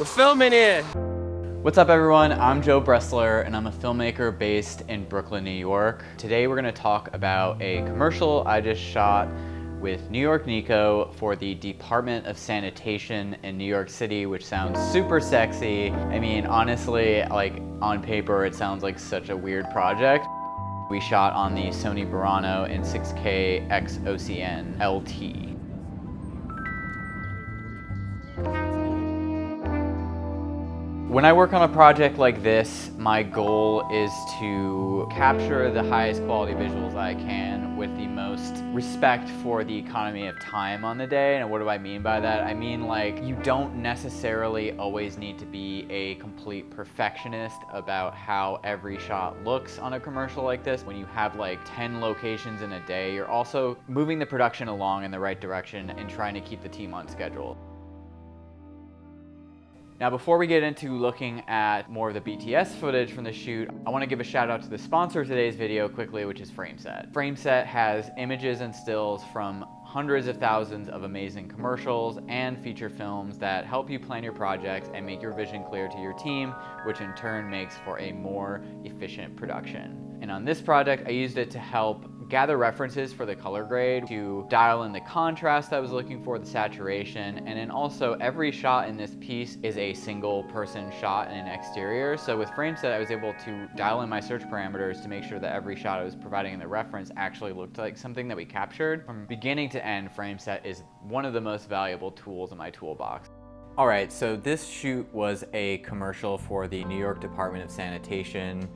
We're filming here. What's up everyone, I'm Joe Bressler and I'm a filmmaker based in Brooklyn, New York. Today we're gonna talk about a commercial I just shot with New York Nico for the Department of Sanitation in New York City, which sounds super sexy. I mean, honestly, like on paper, it sounds like such a weird project. We shot on the Sony Burano in 6K XOCN LT. When I work on a project like this, my goal is to capture the highest quality visuals I can with the most respect for the economy of time on the day. And what do I mean by that? I mean, like, you don't necessarily always need to be a complete perfectionist about how every shot looks on a commercial like this. When you have like 10 locations in a day, you're also moving the production along in the right direction and trying to keep the team on schedule. Now, before we get into looking at more of the BTS footage from the shoot, I want to give a shout out to the sponsor of today's video quickly, which is Frameset. Frameset has images and stills from hundreds of thousands of amazing commercials and feature films that help you plan your projects and make your vision clear to your team, which in turn makes for a more efficient production. And on this project, I used it to help gather references for the color grade, to dial in the contrast I was looking for, the saturation, and then also every shot in this piece is a single person shot in an exterior. So with Frameset, I was able to dial in my search parameters to make sure that every shot I was providing in the reference actually looked like something that we captured. From beginning to end, Frameset is one of the most valuable tools in my toolbox. All right, so this shoot was a commercial for the New York Department of Sanitation.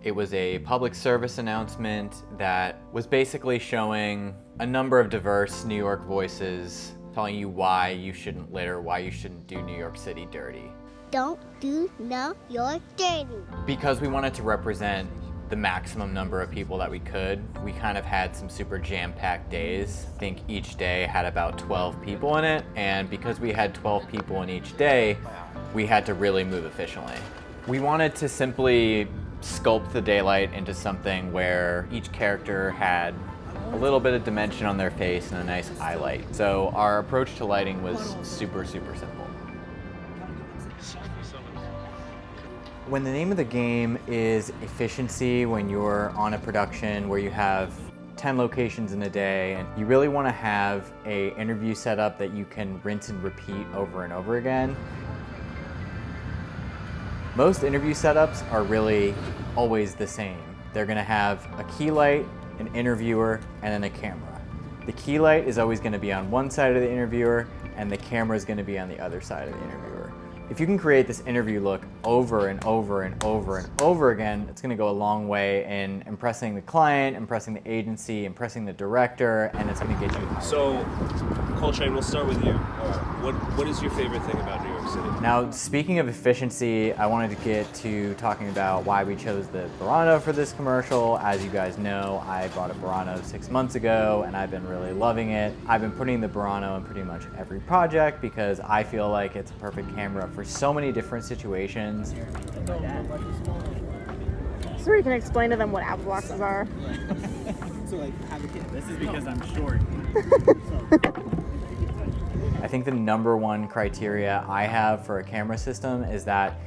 It was a public service announcement that was basically showing a number of diverse New York voices telling you why you shouldn't litter, why you shouldn't do New York City dirty. Don't do New York dirty. Because we wanted to represent the maximum number of people that we could, we kind of had some super jam-packed days. I think each day had about 12 people in it, and because we had 12 people in each day, we had to really move efficiently. We wanted to simply sculpt the daylight into something where each character had a little bit of dimension on their face and a nice eye light. So our approach to lighting was super simple. When the name of the game is efficiency, when you're on a production where you have 10 locations in a day and you really want to have an interview setup that you can rinse and repeat over and over again, most interview setups are really always the same. They're gonna have a key light, an interviewer, and then a camera. The key light is always gonna be on one side of the interviewer, and the camera is gonna be on the other side of the interviewer. If you can create this interview look over and over and over and over again, it's gonna go a long way in impressing the client, impressing the agency, impressing the director, and it's gonna get you hired. So, Coltrane, we'll start with you. What is your favorite thing about New York City? Now, speaking of efficiency, I wanted to get to talking about why we chose the Burano for this commercial. As you guys know, I bought a Burano 6 months ago and I've been really loving it. I've been putting the Burano in pretty much every project because I feel like it's a perfect camera for so many different situations. So you can explain to them what apple boxes are. So like, have a kid. This is because I'm short. I think the number one criteria I have for a camera system is that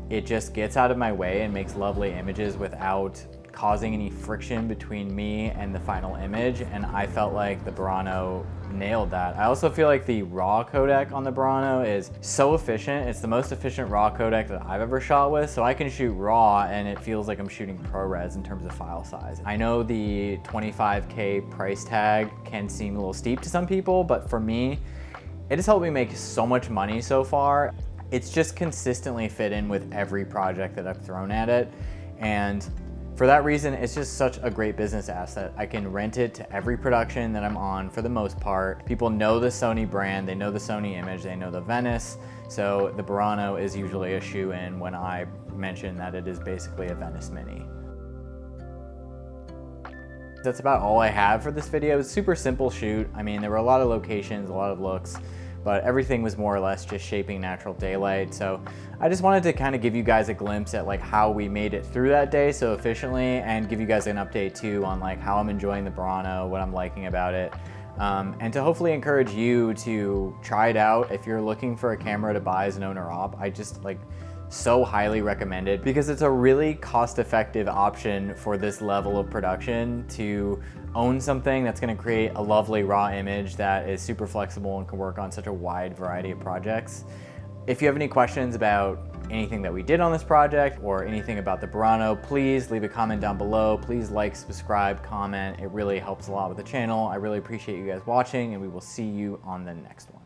it just gets out of my way and makes lovely images without causing any friction between me and the final image, and I felt like the Burano nailed that. I also feel like the RAW codec on the Burano is so efficient. It's the most efficient RAW codec that I've ever shot with, so I can shoot RAW and it feels like I'm shooting ProRes in terms of file size. I know the 25K price tag can seem a little steep to some people, but for me, it has helped me make so much money so far. It's just consistently fit in with every project that I've thrown at it, and for that reason, it's just such a great business asset. I can rent it to every production that I'm on for the most part. People know the Sony brand, they know the Sony image, they know the Venice, so the Burano is usually a shoe-in when I mention that it is basically a Venice Mini. That's about all I have for this video. It was a super simple shoot. I mean, there were a lot of locations, a lot of looks, but everything was more or less just shaping natural daylight. So I just wanted to kind of give you guys a glimpse at like how we made it through that day so efficiently, and give you guys an update too on like how I'm enjoying the Burano, what I'm liking about it. and to hopefully encourage you to try it out. If you're looking for a camera to buy as an owner-op, I just so highly recommend it because it's a really cost-effective option for this level of production to own something that's going to create a lovely raw image that is super flexible and can work on such a wide variety of projects. If you have any questions about anything that we did on this project or anything about the Burano, please leave a comment down below. Please like, subscribe, comment. It really helps a lot with the channel. I really appreciate you guys watching, and we will see you on the next one.